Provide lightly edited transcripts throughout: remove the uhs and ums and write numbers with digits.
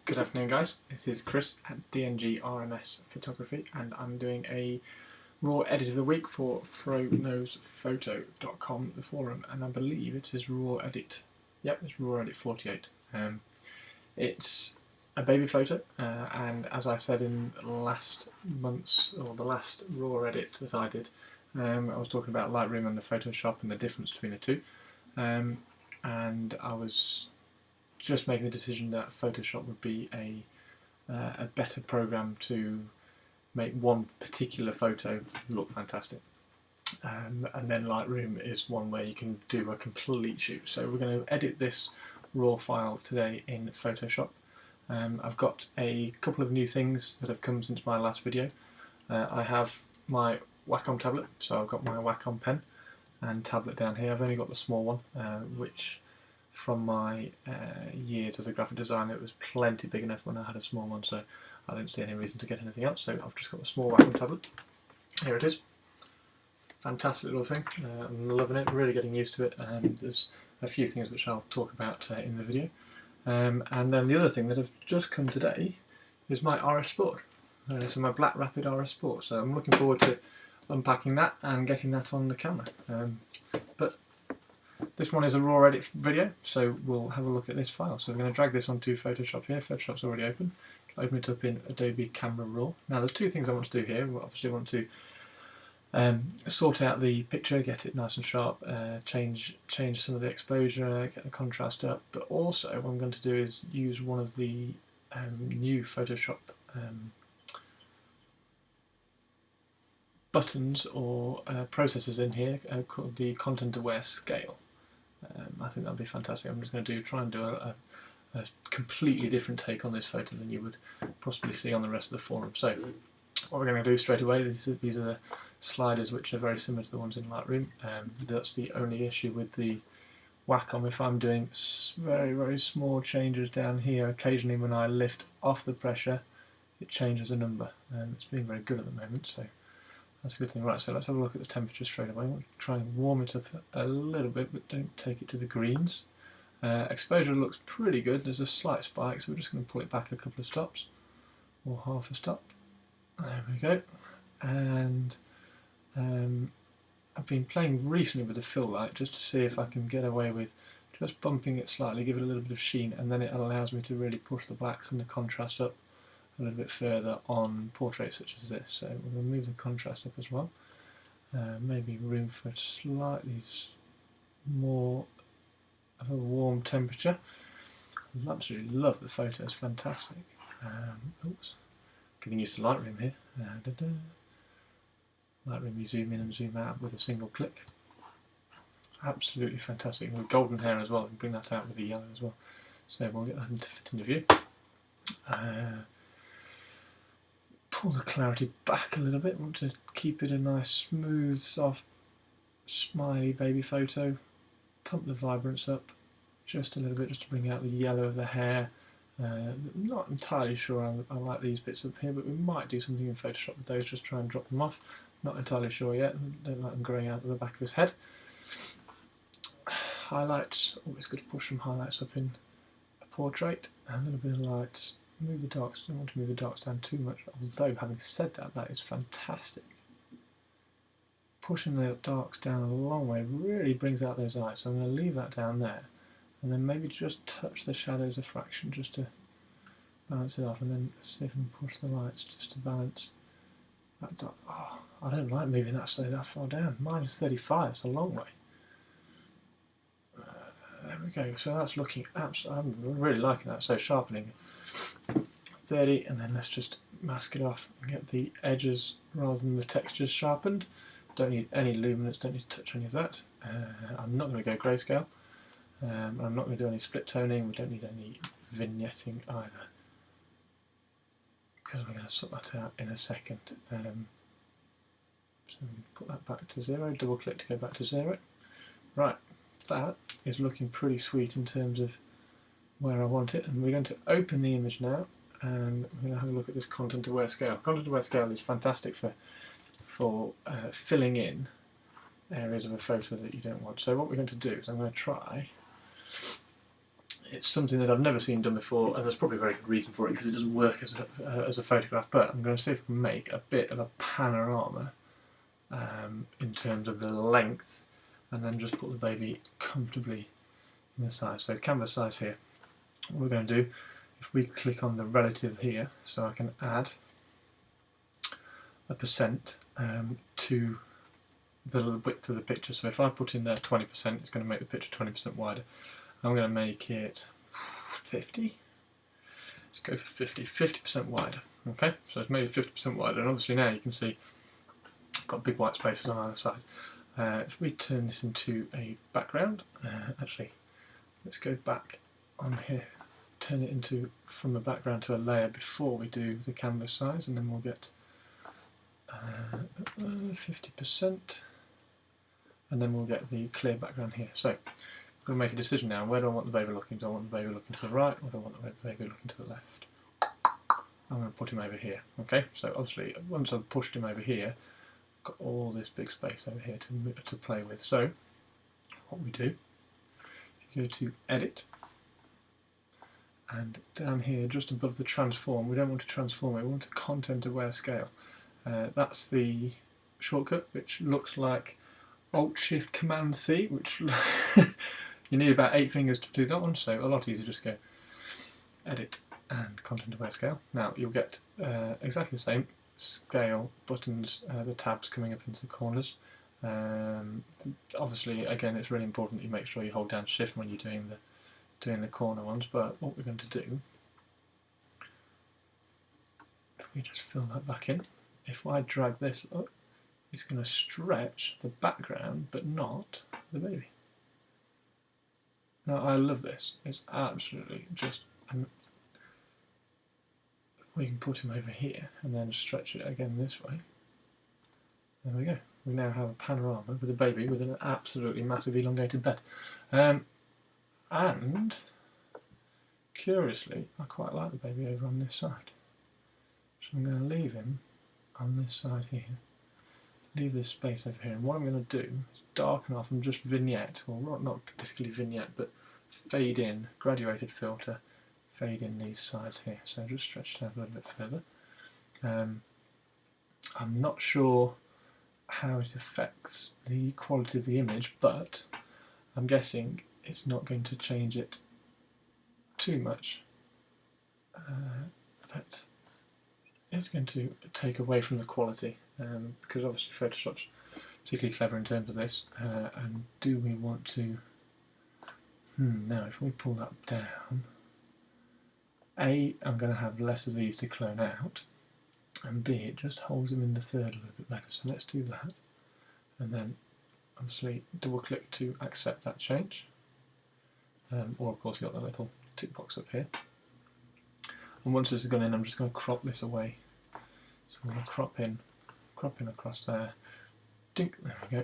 Good afternoon, guys. This is Chris at DNG RMS Photography, and I'm doing a raw edit of the week for FroKnowsPhoto.com, the forum, and I believe it is raw edit. Yep, it's raw edit 48. It's a baby photo, and as I said in last month's, or the last raw edit that I did, I was talking about Lightroom and the Photoshop and the difference between the two, and I was just making the decision that Photoshop would be a better program to make one particular photo look fantastic. And then Lightroom is one where you can do a complete shoot. So we're going to edit this raw file today in Photoshop. I've got a couple of new things that have come since my last video. I have my Wacom tablet, so I've got my Wacom pen and tablet down here. I've only got the small one, which from my years as a graphic designer, it was plenty big enough when I had a small one, so I didn't see any reason to get anything else, so I've just got a small Wacom tablet. Here it is. Fantastic little thing. I'm loving it, really getting used to it, and there's a few things which I'll talk about in the video. And then the other thing that have just come today is my RS Sport. So my Black Rapid RS Sport, so I'm looking forward to unpacking that and getting that on the camera. But this one is a raw edit video, so we'll have a look at this file. So I'm going to drag this onto Photoshop here. Photoshop's already open. I'll open it up in Adobe Camera Raw. Now there's two things I want to do here. We obviously want to sort out the picture, get it nice and sharp, change some of the exposure, get the contrast up, but also what I'm going to do is use one of the new Photoshop buttons or processors in here called the Content Aware Scale. I think that'll be fantastic. I'm just going to try and do a completely different take on this photo than you would possibly see on the rest of the forum. So what we're going to do straight away, these are the sliders which are very similar to the ones in Lightroom. That's the only issue with the Wacom. If I'm doing very, very small changes down here, occasionally when I lift off the pressure, it changes a number. It's being very good at the moment, so that's a good thing. Right, so let's have a look at the temperature straight away. We'll try and warm it up a little bit, but don't take it to the greens. Exposure looks pretty good. There's a slight spike, so we're just going to pull it back a couple of stops, or half a stop. There we go. And I've been playing recently with the fill light just to see if I can get away with just bumping it slightly, give it a little bit of sheen, and then it allows me to really push the blacks and the contrast up a little bit further on portraits such as this. So we're going to move the contrast up as well. Maybe room for slightly more of a warm temperature. I absolutely love the photo, it's fantastic. Oops, getting used to Lightroom here. Lightroom, you zoom in and zoom out with a single click. Absolutely fantastic. And with golden hair as well, and bring that out with the yellow as well. So we'll get that to fit into view. Pull the clarity back a little bit. Want to keep it a nice, smooth, soft, smiley baby photo. Pump the vibrance up just a little bit, just to bring out the yellow of the hair. Not entirely sure I like these bits up here, but we might do something in Photoshop with those, just try and drop them off. Not entirely sure yet. Don't like them growing out of the back of his head. Highlights, always good to push some highlights up in a portrait. A little bit of lights. Move the darks, don't want to move the darks down too much, although having said that, that is fantastic. Pushing the darks down a long way really brings out those eyes, so I'm going to leave that down there, and then maybe just touch the shadows a fraction just to balance it off, and then see if I can push the lights just to balance that dark. Oh, I don't like moving that far down. Minus 35, it's a long way. There we go, so that's looking absolutely, I'm really liking that, so sharpening 30, and then let's just mask it off and get the edges rather than the textures sharpened. Don't need any luminance, don't need to touch any of that. I'm not going to go grayscale. I'm not going to do any split toning, we don't need any vignetting either, because we're going to sort that out in a second. So put that back to 0, double click to go back to 0. Right, that is looking pretty sweet in terms of where I want it, and we're going to open the image now and we're going to have a look at this Content Aware Scale. Content Aware Scale is fantastic for filling in areas of a photo that you don't want. So what we're going to do is I'm going to try it's something that I've never seen done before, and there's probably a very good reason for it because it doesn't work as a photograph. But I'm going to see if we can make a bit of a panorama in terms of the length, and then just put the baby comfortably in the size. So canvas size here. What we're going to do, if we click on the relative here, so I can add a percent to the width of the picture. So if I put in there 20%, it's going to make the picture 20% wider. I'm going to make it 50. Let's go for 50% wider. Okay, so it's made it 50% wider, and obviously now you can see I've got big white spaces on either side. If we turn this into a background, actually, let's go back on here, turn it into from a background to a layer before we do the canvas size, and then we'll get 50%, and then we'll get the clear background here. So I'm going to make a decision now. Where do I want the baby looking? Do I want the baby looking to the right, or do I want the baby looking to the left? I'm going to put him over here. Okay, so obviously once I've pushed him over here, I've got all this big space over here to play with. So what we do, you go to Edit, and down here just above the transform, we don't want to transform it, we want a content aware scale. That's the shortcut, which looks like Alt-Shift-Command-C, which you need about 8 fingers to do that one, so a lot easier. Just go Edit and Content Aware Scale. Now you'll get exactly the same scale buttons, the tabs coming up into the corners. Obviously, again, it's really important that you make sure you hold down Shift when you're doing the corner ones. But what we're going to do, if we just fill that back in, if I drag this up, it's going to stretch the background, but not the baby. Now I love this. It's absolutely just. We can put him over here and then stretch it again this way. There we go. We now have a panorama with a baby with an absolutely massive elongated bed. And curiously, I quite like the baby over on this side. So I'm going to leave him on this side here. Leave this space over here. And what I'm going to do is darken off and just vignette, or not particularly vignette, but fade in, graduated filter, fade in these sides here. So just stretch it out a little bit further. I'm not sure how it affects the quality of the image, but I'm guessing it's not going to change it too much. That it's going to take away from the quality, because obviously Photoshop's particularly clever in terms of this. And do we want to? Now, if we pull that down, A, I'm going to have less of these to clone out, and B, it just holds them in the third a little bit better. So let's do that, and then obviously double click to accept that change. Or of course you've got the little tick box up here. And once this has gone in, I'm just going to crop this away. So I'm going to crop in across there. Dink, there we go.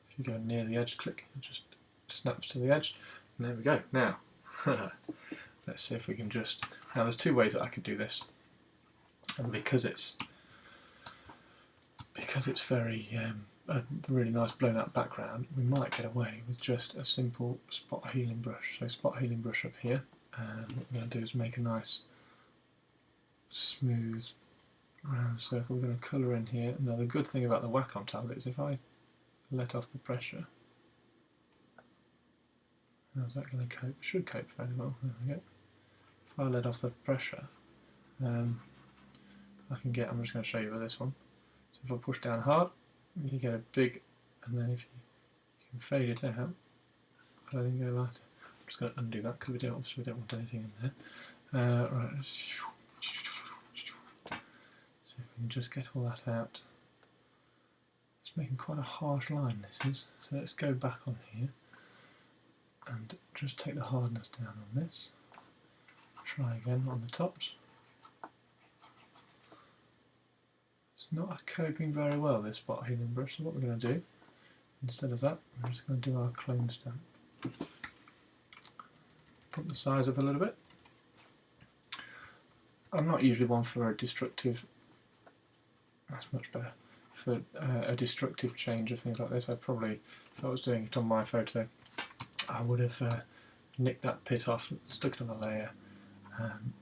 If you go near the edge, click, it just snaps to the edge. And there we go. Now, let's see if we can just. Now, there's two ways that I could do this, and because it's very a really nice blown out background, we might get away with just a simple spot healing brush. So spot healing brush up here, and what we're going to do is make a nice smooth round circle. We're going to colour in here. Now the good thing about the Wacom tablet is if I let off the pressure, how's that going to cope? It should cope fairly well. There we go. If I let off the pressure, I can get. I'm just going to show you with this one. So if I push down hard, you get a big, and then if you can fade it out, I don't think go that. I'm just going to undo that because we don't want anything in there. Right. So if we can just get all that out. It's making quite a harsh line, this is. So let's go back on here and just take the hardness down on this. Try again on the tops. It's not coping very well, this spot healing brush, so what we're going to do, instead of that, we're just going to do our clone stamp. Put the size up a little bit. I'm not usually one for a destructive, that's much better, for a destructive change of things like this. I'd probably, if I was doing it on my photo, I would have nicked that bit off, stuck it on a layer,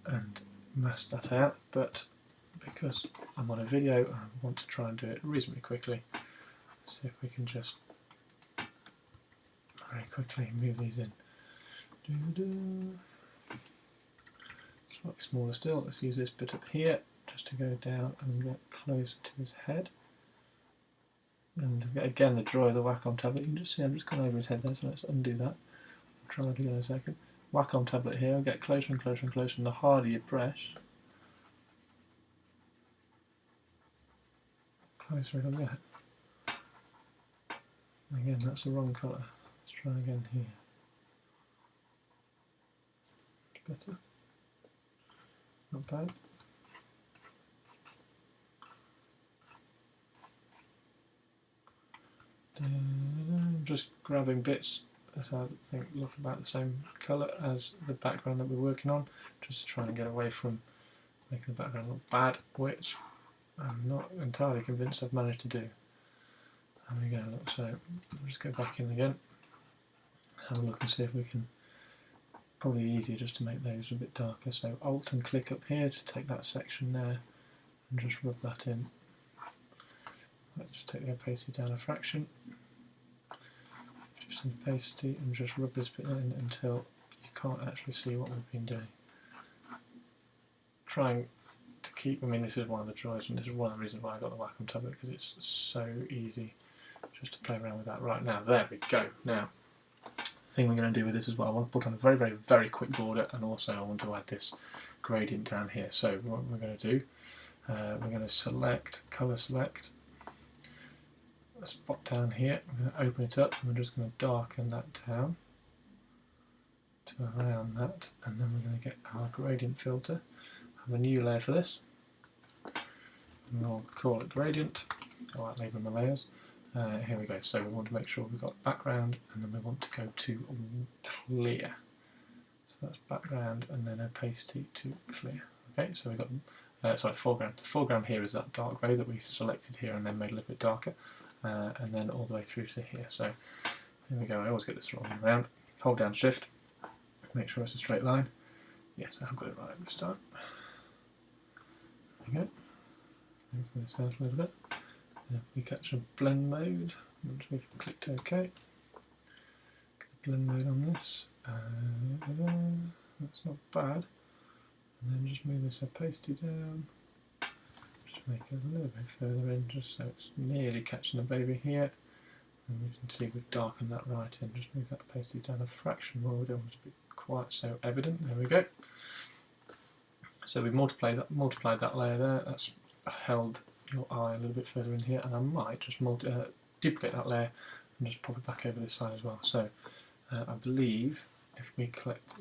and masked that out. But because I'm on a video and I want to try and do it reasonably quickly, see if we can just very quickly move these in. Slightly smaller still. Let's use this bit up here just to go down and get closer to his head. And again, the joy of the Wacom tablet, you can just see I've just gone over his head there, so let's undo that. I'll try that again in a second. Wacom tablet here, I'll get closer and closer and closer, and the harder you press, closer it'll get. Again, that's the wrong colour. Let's try again here. Better. Not bad. I'm just grabbing bits that I think look about the same colour as the background that we're working on, just to try and get away from making the background look bad, which I'm not entirely convinced I've managed to do. There we go, look, so I'll just go back in again, have a look and see if we can, probably easier just to make those a bit darker, so Alt and click up here to take that section there and just rub that in. Let's just take the opacity down a fraction, just some opacity, and just rub this bit in until you can't actually see what we've been doing. Trying to keep, I mean, this is one of the joys, and this is one of the reasons why I got the Wacom tablet, because it's so easy just to play around with that. Right, now there we go. Now the thing we're going to do with this as well, I want to put on a very quick border, and also I want to add this gradient down here. So what we're going to do, we're going to select, colour select, a spot down here, I'm going to open it up, and we're just going to darken that down to around that, and then we're going to get our gradient filter, have a new layer for this, and we'll call it gradient. I like labeling the layers. Here we go, so we want to make sure we've got background, and then we want to go to clear. So that's background and then opacity to clear. Okay, so we've got, sorry, foreground. The foreground here is that dark grey that we selected here and then made a little bit darker, and then all the way through to here. So here we go, I always get this wrong around. Hold down Shift, make sure it's a straight line. Yes, I've got it right this time. There we go. Lengthen this out a little bit. And if we catch a blend mode, once we've clicked OK, blend mode on this, that's not bad. And then just move this opacity down, just make it a little bit further in, just so it's nearly catching the baby here. And you can see we've darkened that right in, just move that opacity down a fraction more, we don't want it to be quite so evident. There we go. So we've multiplied that layer there, that's held your eye a little bit further in here, and I might just duplicate that layer and just pop it back over this side as well. So I believe if we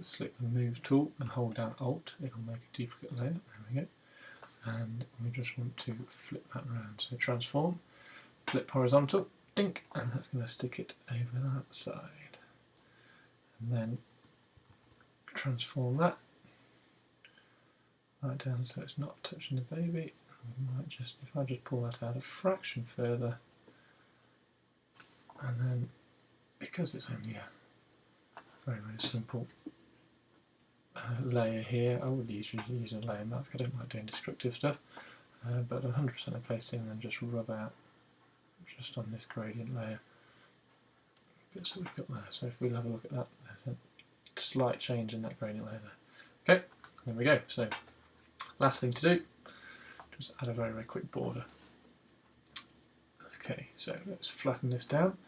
select the move tool and hold down Alt, it'll make a duplicate layer. There we go. And we just want to flip that around. So transform, flip horizontal, dink, and that's going to stick it over that side. And then transform that right down so it's not touching the baby. We might just, if I just pull that out a fraction further, and then because it's only a very simple layer here, I would usually use a layer mask. I don't like doing destructive stuff, but 100% of pasting and then just rub out just on this gradient layer bits that we've got there. So if we'll have a look at that, there's a slight change in that gradient layer there. Okay, there we go. So last thing to do, just add a very quick border. Okay, so let's flatten this down,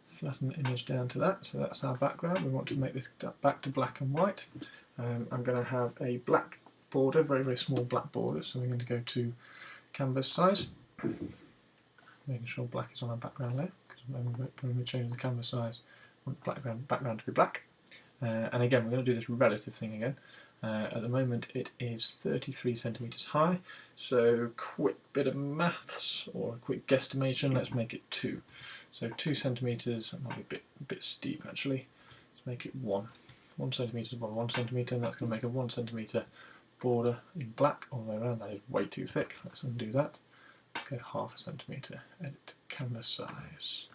flatten the image down to that, so that's our background. We want to make this back to black and white. I'm going to have a black border, very small black border, so we're going to go to canvas size, making sure black is on our background layer, because when we change the canvas size, we want the background to be black. And again, we're going to do this relative thing again. At the moment it is 33 centimeters high, so quick bit of maths or a quick guesstimation, let's make it 2. So 2 centimeters, that might be a bit steep actually, let's make it 1. 1 centimeter by 1 centimeter, and that's going to make a 1 centimeter border in black all the way around. That is way too thick, let's undo that. Let's go 0.5 centimeter, edit canvas size.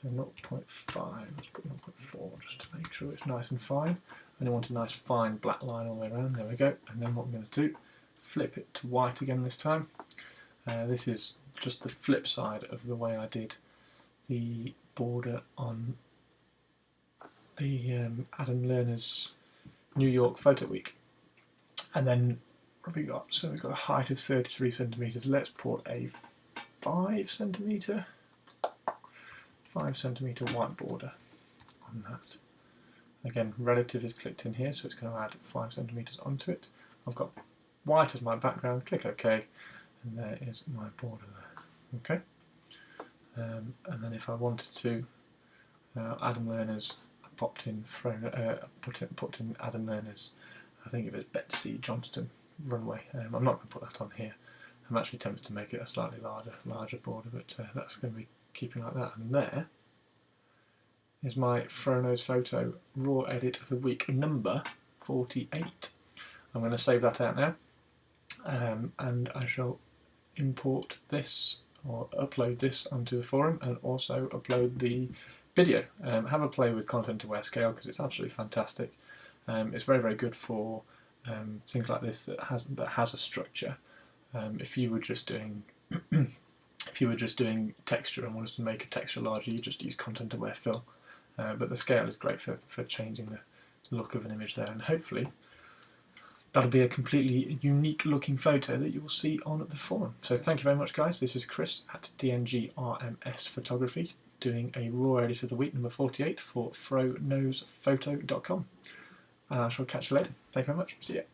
So 0.5, let's put 0.4 just to make sure it's nice and fine. And I want a nice fine black line all the way around, there we go. And then what I'm going to do, flip it to white again this time. This is just the flip side of the way I did the border on the Adam Lerner's New York Photo Week. And then what have we got? So we've got a height of 33 centimetres. Let's put a 5 centimetre white border on that. Again, relative is clicked in here, so it's going to add 5 centimetres onto it. I've got white as my background, click OK, and there is my border there. Okay. And then if I wanted to, Adam Lerner's, I popped in, put in Adam Lerner's, I think it was Betsy Johnston runway. I'm not going to put that on here. I'm actually tempted to make it a slightly larger border, but that's going to be keeping like that. And there is my FroKnowsPhoto raw edit of the week number 48. I'm going to save that out now, and I shall import this or upload this onto the forum and also upload the video. Have a play with content aware scale because it's absolutely fantastic. It's very, very good for things like this that has a structure. If you were just doing texture and wanted to make a texture larger, you just use content aware fill. But the scale is great for changing the look of an image there, and hopefully that'll be a completely unique looking photo that you will see on the forum. So thank you very much, guys. This is Chris at DNG RMS Photography doing a raw edit of the week number 48 for FroKnowsPhoto.com. And I shall catch you later. Thank you very much. See ya.